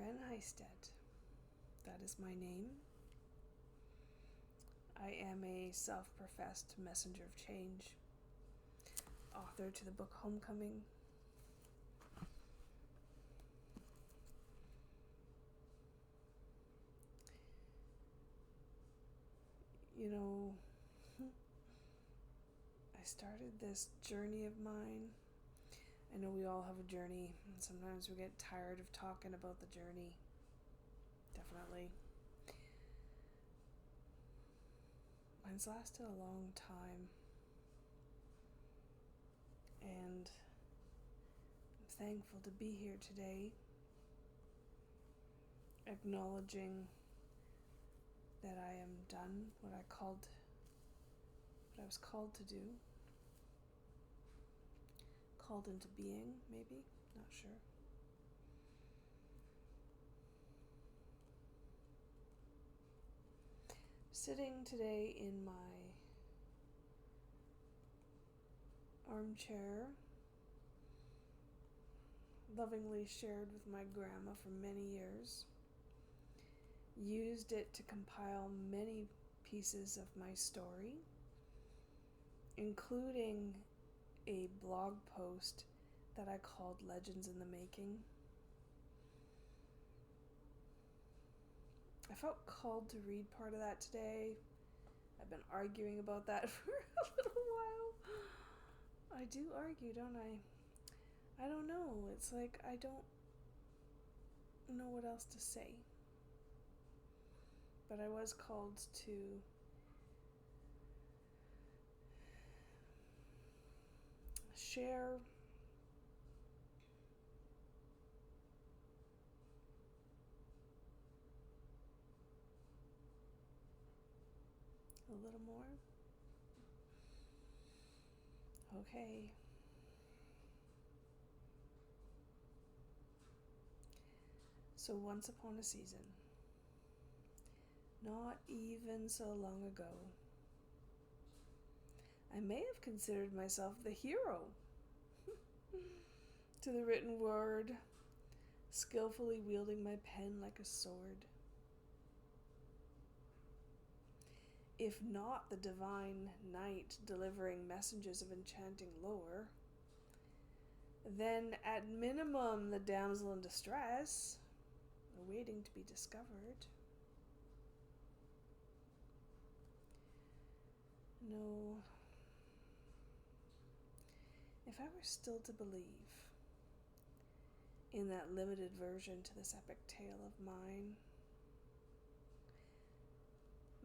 Heistad. That is my name. I am a self-professed messenger of change, author to the book Homecoming. You know, I started this journey of mine. I know we all have a journey, and sometimes we get tired of talking about the journey. Definitely. Mine's lasted a long time, and I'm thankful to be here today, acknowledging that I am done what I was called to do. Called into being, maybe, not sure. Sitting today in my armchair, lovingly shared with my grandma for many years, used it to compile many pieces of my story, including a blog post that I called Legends in the Making. I felt called to read part of that today. I've been arguing about that for a little while. I do argue, don't I? I don't know. It's like I don't know what else to say. But I was called to share a little more. Okay. So once upon a season, not even so long ago, I may have considered myself the hero to the written word, skillfully wielding my pen like a sword. If not the divine knight delivering messages of enchanting lore, then at minimum the damsel in distress, awaiting to be discovered. No. If I were still to believe in that limited version to this epic tale of mine,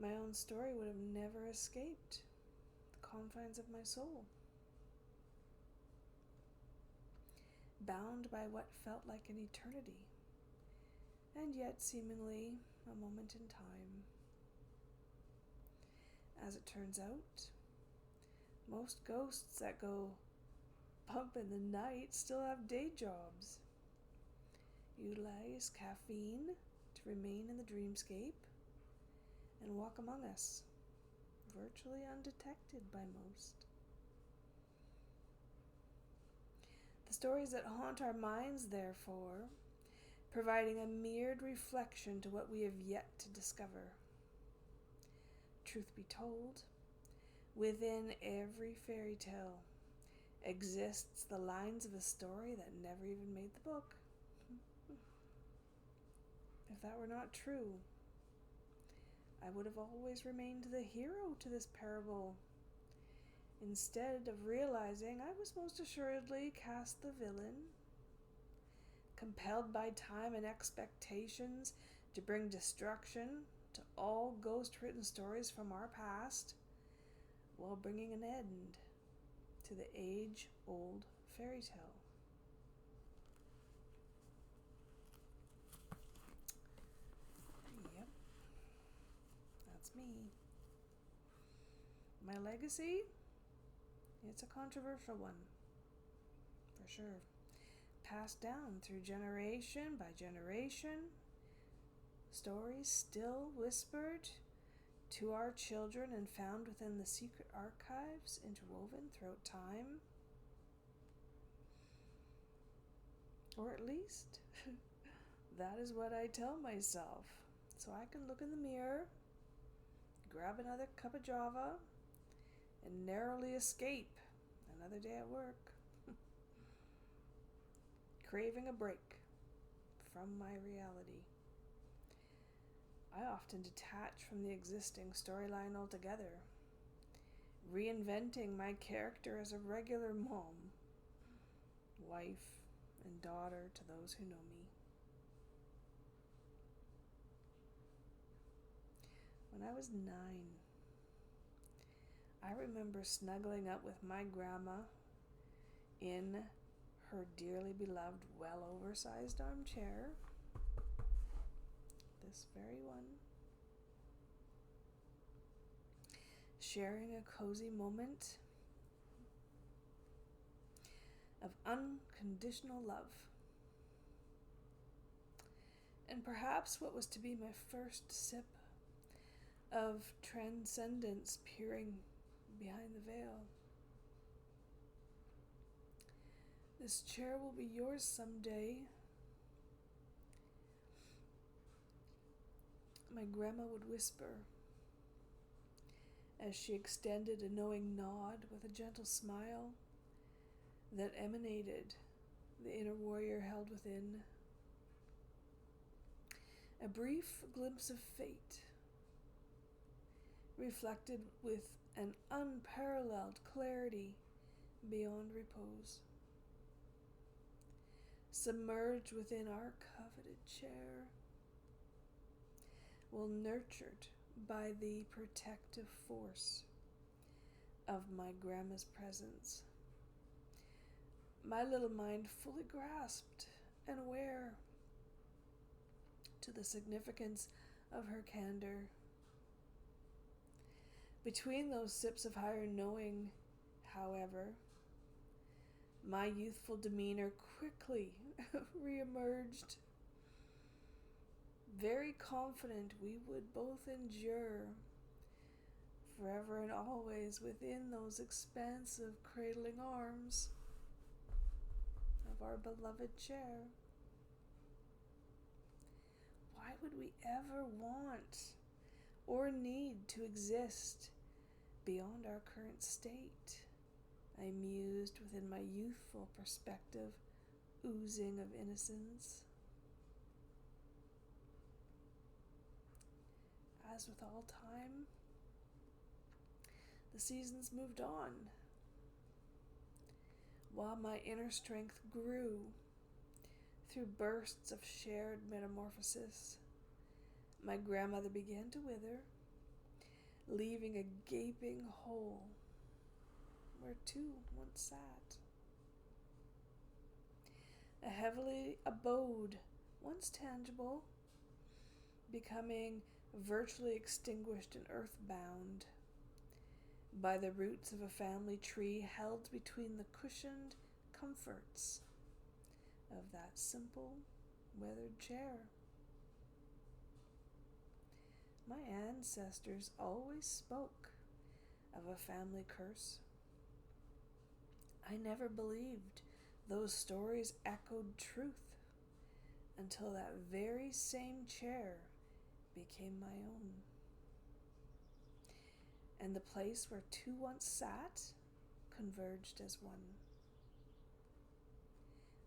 my own story would have never escaped the confines of my soul. Bound by what felt like an eternity, and yet seemingly a moment in time. As it turns out, most ghosts that go bump in the night still have day jobs. Utilize caffeine to remain in the dreamscape and walk among us, virtually undetected by most. The stories that haunt our minds, therefore, providing a mirrored reflection to what we have yet to discover. Truth be told, within every fairy tale exists the lines of a story that never even made the book. If that were not true, I would have always remained the hero to this parable, instead of realizing I was most assuredly cast the villain, compelled by time and expectations to bring destruction to all ghost-written stories from our past, while bringing an end to the age-old fairy tale. Yep, that's me. My legacy? It's a controversial one, for sure. Passed down through generation by generation, stories still whispered to our children and found within the secret archives interwoven throughout time. Or at least That is what I tell myself. So I can look in the mirror, grab another cup of java, and narrowly escape another day at work, craving a break from my reality. I often detach from the existing storyline altogether, reinventing my character as a regular mom, wife, and daughter to those who know me. When I was 9, I remember snuggling up with my grandma in her dearly beloved, well-oversized armchair, this very one, sharing a cozy moment of unconditional love. And perhaps what was to be my first sip of transcendence peering behind the veil. This chair will be yours someday. My grandma would whisper as she extended a knowing nod with a gentle smile that emanated the inner warrior held within. A brief glimpse of fate, reflected with an unparalleled clarity beyond repose. Submerged within our coveted chair, well nurtured by the protective force of my grandma's presence. My little mind fully grasped and aware to the significance of her candor. Between those sips of higher knowing, however, my youthful demeanor quickly reemerged, very confident we would both endure forever and always within those expansive cradling arms of our beloved chair. Why would we ever want or need to exist beyond our current state? I mused within my youthful perspective, oozing of innocence. As with all time, the seasons moved on, while my inner strength grew through bursts of shared metamorphosis. My grandmother began to wither, leaving a gaping hole where two once sat. A heavily abode, once tangible, becoming virtually extinguished and earthbound by the roots of a family tree held between the cushioned comforts of that simple, weathered chair. My ancestors always spoke of a family curse. I never believed those stories echoed truth until that very same chair became my own. And the place where two once sat converged as one.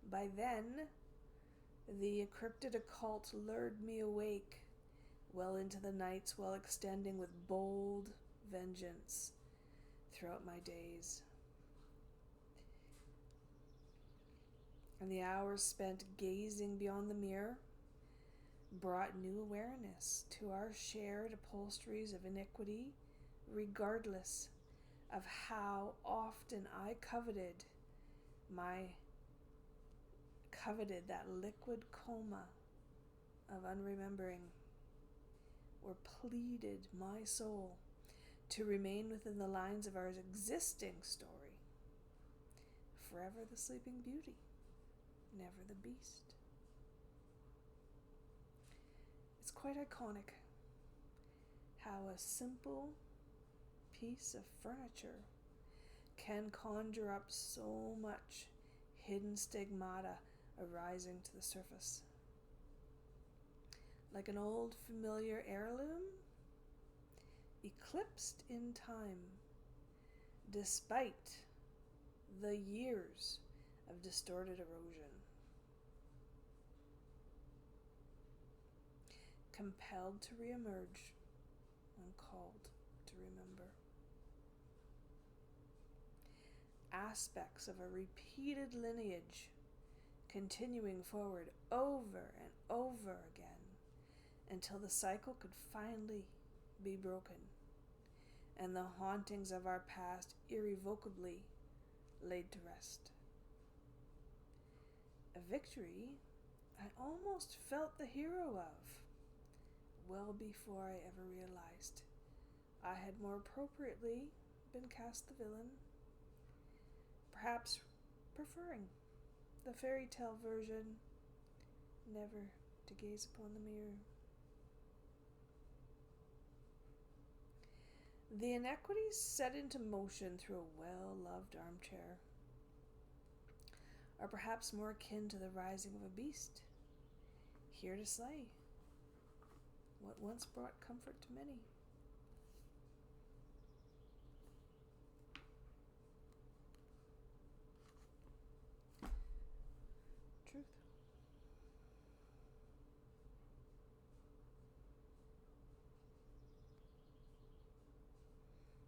By then, the encrypted occult lured me awake well into the nights while extending with bold vengeance throughout my days. And the hours spent gazing beyond the mirror brought new awareness to our shared upholsteries of iniquity, regardless of how often I coveted that liquid coma of unremembering, or pleaded my soul to remain within the lines of our existing story, forever the sleeping beauty, never the beast. It's quite iconic how a simple piece of furniture can conjure up so much hidden stigmata arising to the surface. like an old familiar heirloom, eclipsed in time, despite the years of distorted erosion. Compelled to reemerge when called to remember. Aspects of a repeated lineage continuing forward over and over again until the cycle could finally be broken and the hauntings of our past irrevocably laid to rest. A victory I almost felt the hero of, well before I ever realized I had more appropriately been cast the villain, perhaps preferring the fairy tale version, never to gaze upon the mirror. The inequities set into motion through a well-loved armchair are perhaps more akin to the rising of a beast, here to slay what once brought comfort to many. Truth.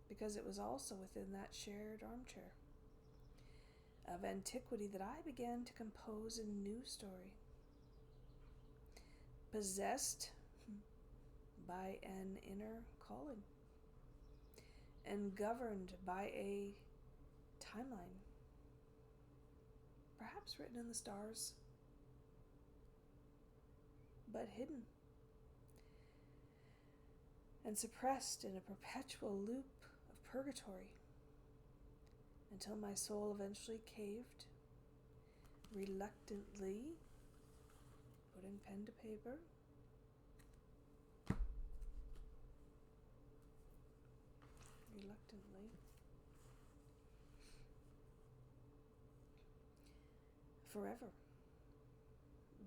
Because it was also within that shared armchair of antiquity that I began to compose a new story, possessed by an inner calling and governed by a timeline, perhaps written in the stars, but hidden and suppressed in a perpetual loop of purgatory until my soul eventually caved, reluctantly putting pen to paper, forever,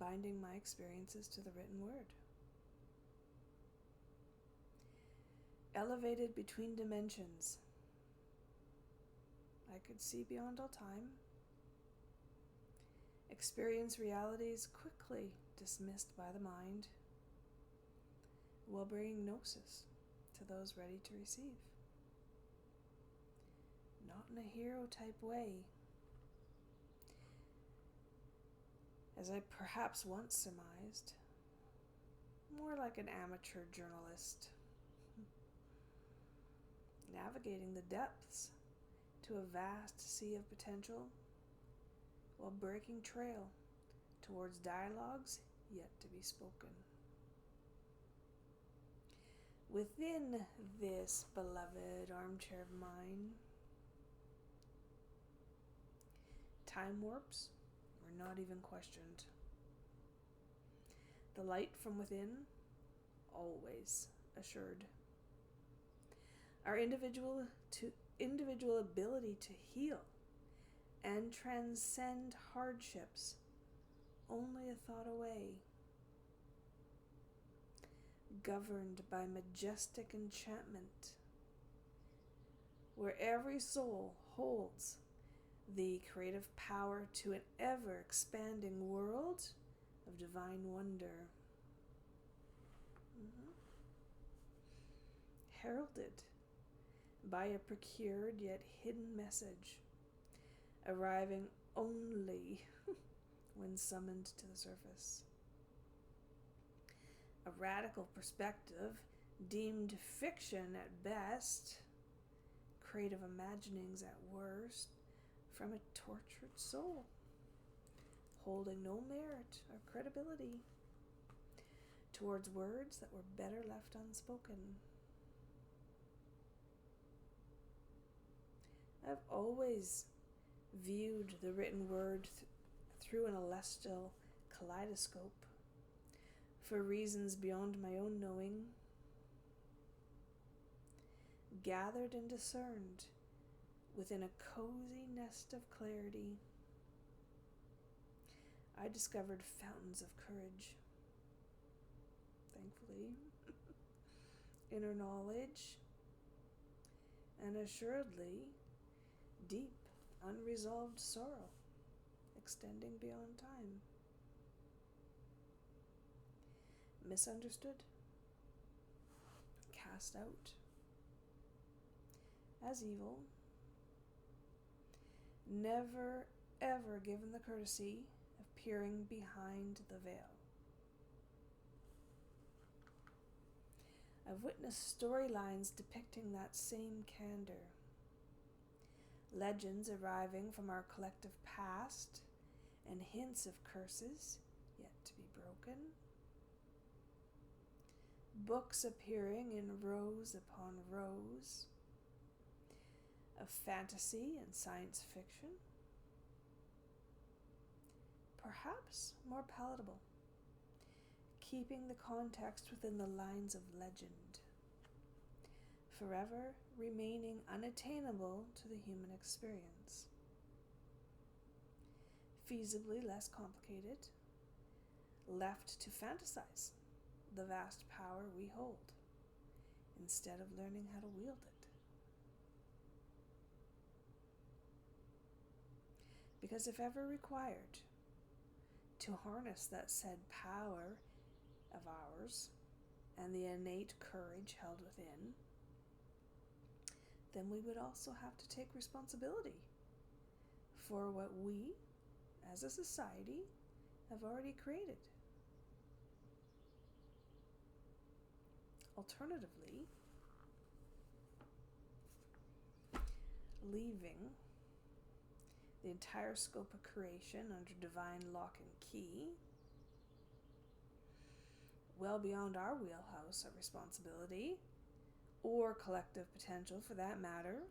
binding my experiences to the written word. Elevated between dimensions, I could see beyond all time, experience realities quickly dismissed by the mind, while bringing gnosis to those ready to receive. Not in a hero type way, as I perhaps once surmised, more like an amateur journalist, navigating the depths to a vast sea of potential while breaking trail towards dialogues yet to be spoken. Within this beloved armchair of mine, time warps were not even questioned. The light from within, always assured. Our individual ability to heal and transcend hardships, only a thought away. Governed by majestic enchantment, where every soul holds the creative power to an ever-expanding world of divine wonder. Heralded by a procured yet hidden message, arriving only when summoned to the surface. A radical perspective, deemed fiction at best, creative imaginings at worst, from a tortured soul, holding no merit or credibility towards words that were better left unspoken. I've always viewed the written word through an celestial kaleidoscope for reasons beyond my own knowing, gathered and discerned within a cozy nest of clarity. I discovered fountains of courage thankfully, inner knowledge, and assuredly deep, unresolved sorrow extending beyond time. Misunderstood, cast out as evil, never ever given the courtesy of peering behind the veil. I've witnessed storylines depicting that same candor. Legends arriving from our collective past and hints of curses yet to be broken. Books appearing in rows upon rows of fantasy and science fiction. Perhaps more palatable, keeping the context within the lines of legend, forever remaining unattainable to the human experience. Feasibly less complicated, left to fantasize the vast power we hold, instead of learning how to wield it. Because if ever required to harness that said power of ours and the innate courage held within, then we would also have to take responsibility for what we, as a society, have already created. Alternatively, leaving the entire scope of creation under divine lock and key, well beyond our wheelhouse of responsibility, or collective potential for that matter,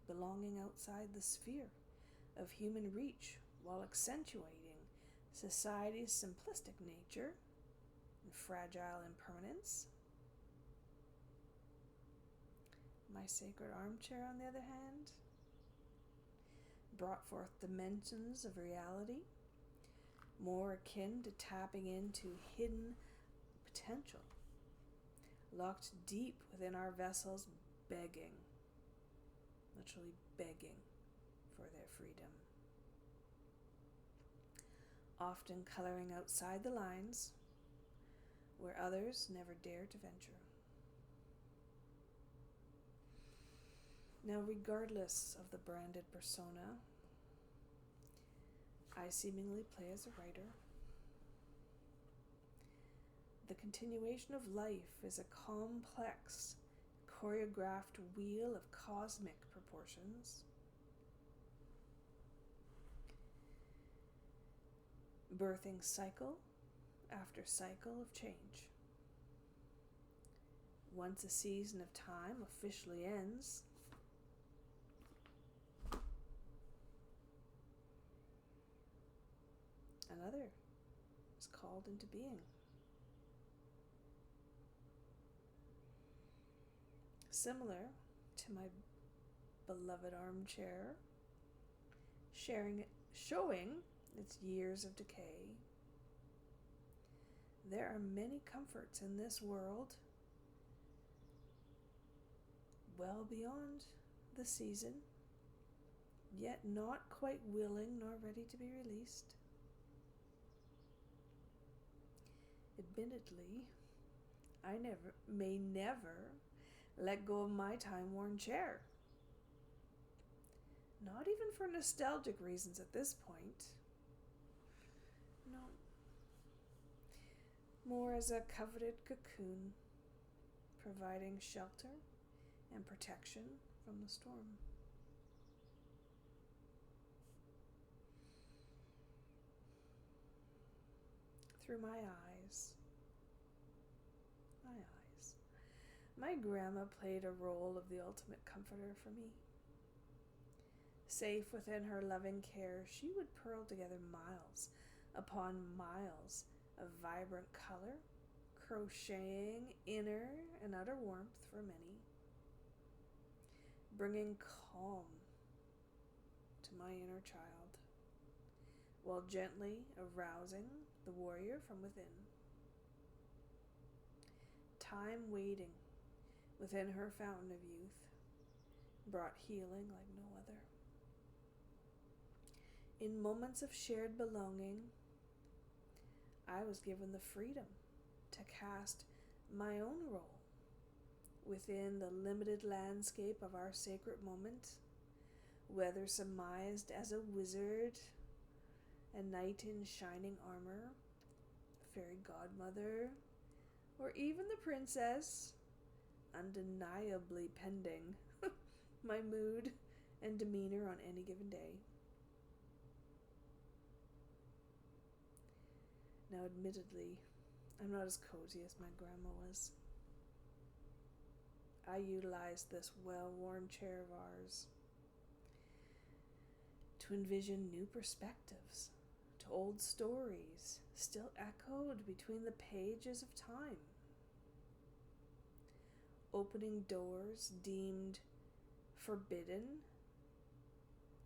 belonging outside the sphere of human reach while accentuating society's simplistic nature and fragile impermanence. My sacred armchair, on the other hand, brought forth dimensions of reality more akin to tapping into hidden potential, locked deep within our vessels, begging, literally begging for their freedom. Often coloring outside the lines where others never dare to venture. Now, regardless of the branded persona I seemingly play as a writer, the continuation of life is a complex, choreographed wheel of cosmic proportions. Birthing cycle after cycle of change. Once a season of time officially ends, another is called into being. Similar to my beloved armchair, showing its years of decay, there are many comforts in this world well beyond the season, yet not quite willing nor ready to be released. Admittedly, I may never let go of my time-worn chair. Not even for nostalgic reasons at this point. No. More as a coveted cocoon, providing shelter and protection from the storm. Through my eyes, my grandma played a role of the ultimate comforter for me. Safe within her loving care, she would purl together miles upon miles of vibrant color, crocheting inner and outer warmth for many, bringing calm to my inner child, while gently arousing the warrior from within. Time waiting within her fountain of youth brought healing like no other. In moments of shared belonging, I was given the freedom to cast my own role within the limited landscape of our sacred moment, whether surmised as a wizard, a knight in shining armor, a fairy godmother, or even the princess, undeniably pending my mood and demeanor on any given day. Now, admittedly, I'm not as cozy as my grandma was. I utilized this well-worn chair of ours to envision new perspectives to old stories still echoed between the pages of time, opening doors deemed forbidden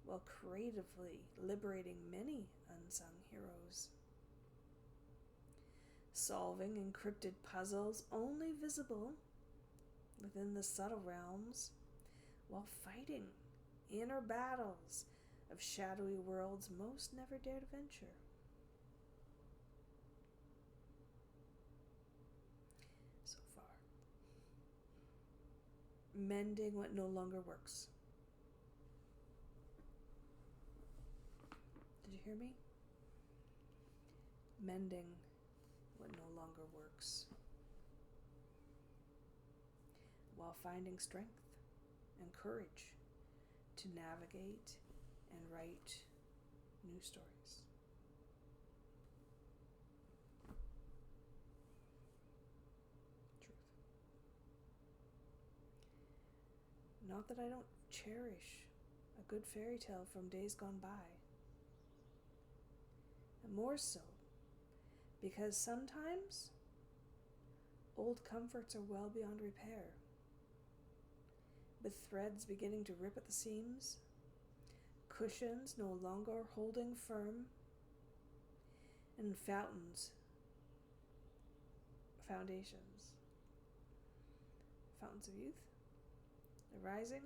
while creatively liberating many unsung heroes, solving encrypted puzzles only visible within the subtle realms while fighting inner battles of shadowy worlds most never dared venture. So far. Mending what no longer works. Did you hear me? Mending what no longer works, while finding strength and courage to navigate and write new stories. Truth. Not that I don't cherish a good fairy tale from days gone by, and more so because sometimes old comforts are well beyond repair, with threads beginning to rip at the seams, cushions no longer holding firm, and foundations, fountains of youth, arising,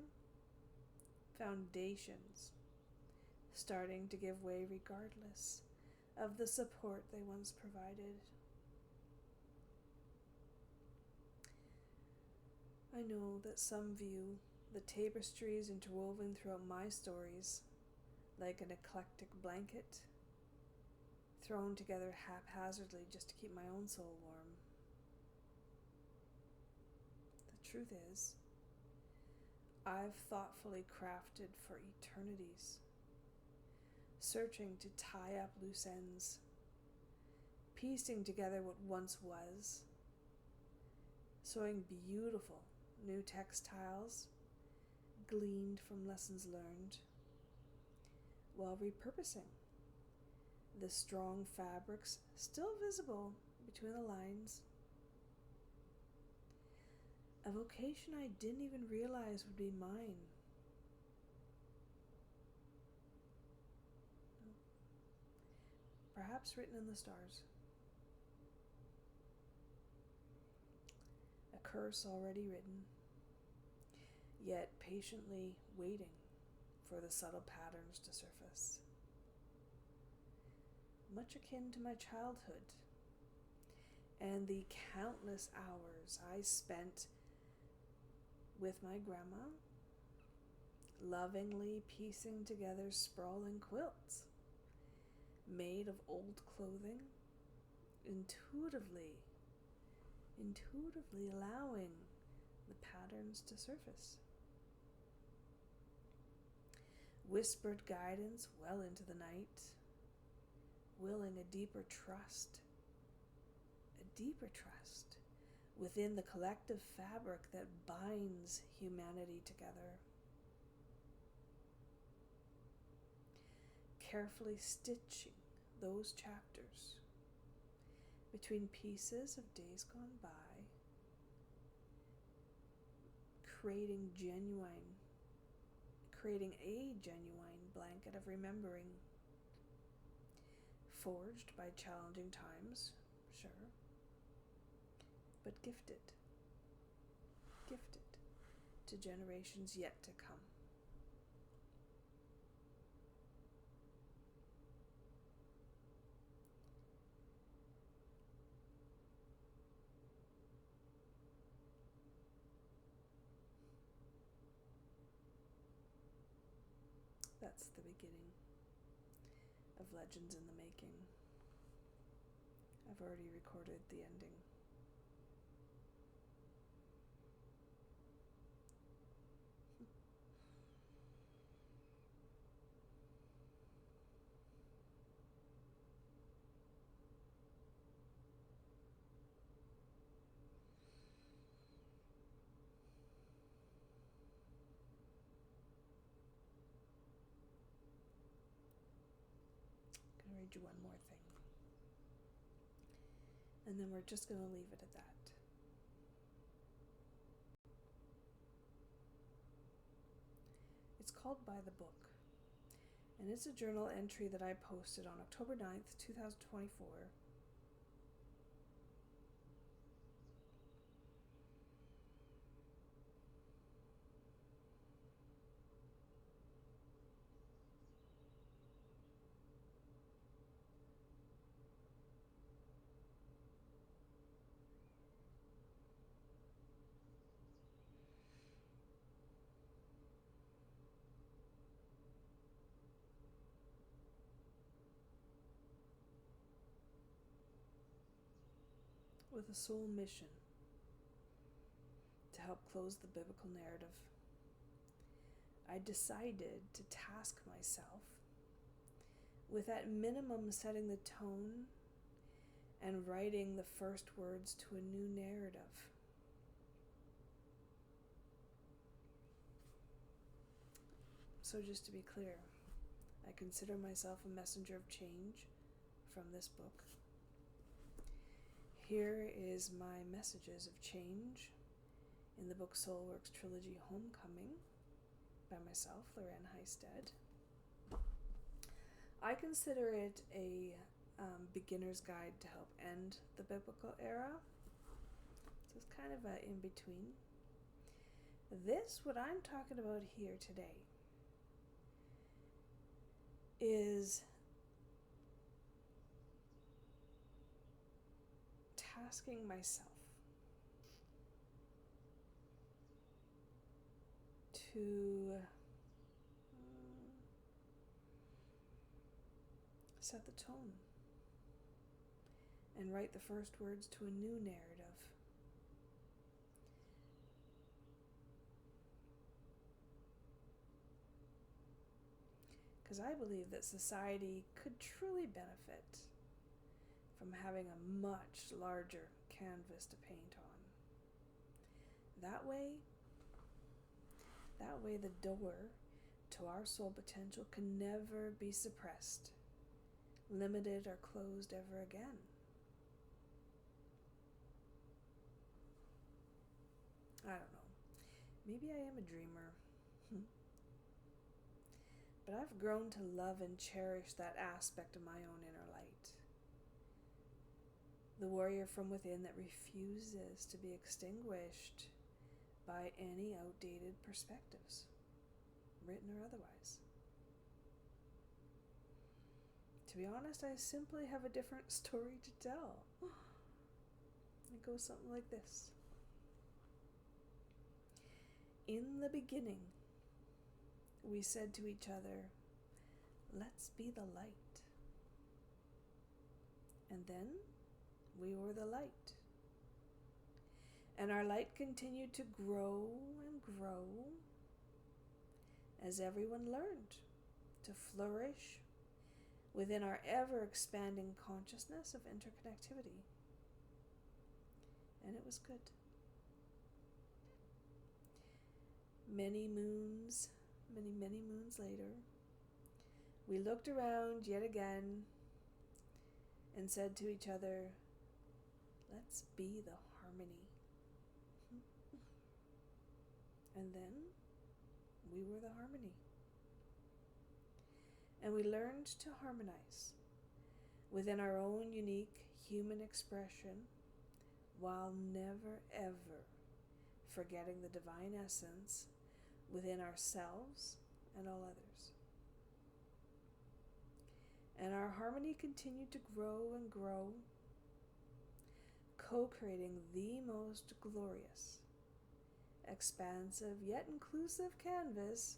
foundations starting to give way regardless of the support they once provided. I know that some view the tapestries interwoven throughout my stories like an eclectic blanket thrown together haphazardly just to keep my own soul warm. The truth is, I've thoughtfully crafted for eternities, searching to tie up loose ends, piecing together what once was, sewing beautiful new textiles gleaned from lessons learned, while repurposing the strong fabrics still visible between the lines. A vocation I didn't even realize would be mine. Perhaps written in the stars. A curse already written, yet patiently waiting for the subtle patterns to surface. Much akin to my childhood and the countless hours I spent with my grandma, lovingly piecing together sprawling quilts made of old clothing, intuitively allowing the patterns to surface. Whispered guidance well into the night, willing a deeper trust within the collective fabric that binds humanity together. Carefully stitching those chapters between pieces of days gone by, creating a genuine blanket of remembering, forged by challenging times, sure, but gifted to generations yet to come. That's the beginning of Legends in the Making. I've already recorded the ending. I'm going to read you one more thing. And then we're just going to leave it at that. It's called By the Book, and it's a journal entry that I posted on October 9th, 2024. With a sole mission to help close the biblical narrative, I decided to task myself with at minimum setting the tone and writing the first words to a new narrative. So just to be clear, I consider myself a messenger of change from this book. Here is my messages of change in the book Soulworks Trilogy Homecoming by myself, Lorraine Heistad. I consider it a beginner's guide to help end the biblical era. So it's kind of a in-between. This, what I'm talking about here today, is tasking myself to set the tone and write the first words to a new narrative. Because I believe that society could truly benefit from having a much larger canvas to paint on. That way the door to our soul potential can never be suppressed, limited, or closed ever again. I don't know. Maybe I am a dreamer. But I've grown to love and cherish that aspect of my own inner light. The warrior from within that refuses to be extinguished by any outdated perspectives, written or otherwise. To be honest, I simply have a different story to tell. It goes something like this. In the beginning, we said to each other, let's be the light. And then we were the light. And our light continued to grow and grow as everyone learned to flourish within our ever-expanding consciousness of interconnectivity. And it was good. Many moons later, we looked around yet again and said to each other, let's be the harmony. And then we were the harmony. And we learned to harmonize within our own unique human expression, while never ever forgetting the divine essence within ourselves and all others. And our harmony continued to grow and grow, co-creating the most glorious, expansive yet inclusive canvas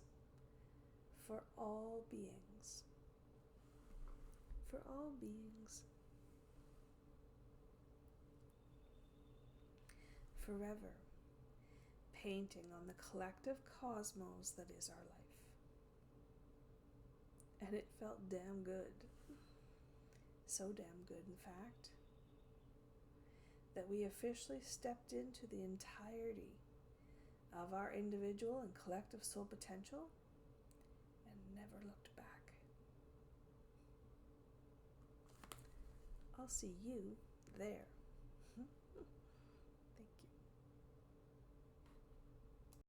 for all beings. For all beings. Forever painting on the collective cosmos that is our life. And it felt damn good. So damn good, in fact, that we officially stepped into the entirety of our individual and collective soul potential and never looked back. I'll see you there.